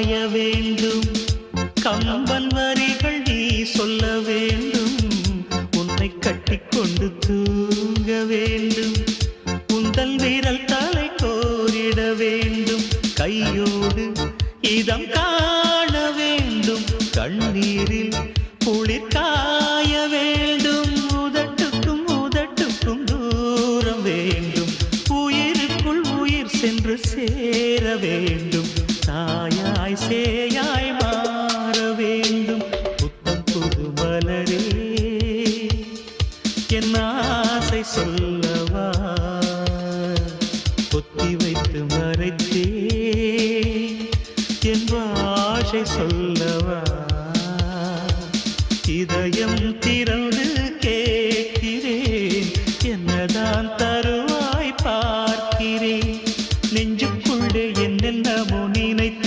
காய வேண்டும் கம்பன் வரிகள் நீ சொல்ல வேண்டும் உன்னை கட்டிக்கொண்டு தூங்க வேண்டும் உந்தல் விரல் தலை கோரிட வேண்டும் கையோடு இதம் காண வேண்டும் கண்ணீரில் குளிர் காய வேண்டும் உதட்டுக்கும் உதட்டுக்கும் தூரம் வேண்டும் உயிருக்குள் உயிர் சென்று சேர வேண்டும் தாயாய் சேயாய் மாற வேண்டும் புத்தம் புது மலரே என் ஆசை சொல்லவா பொத்தி வைத்து மறைத்தே என் பாஷை சொல்லவா இதயம் திறன்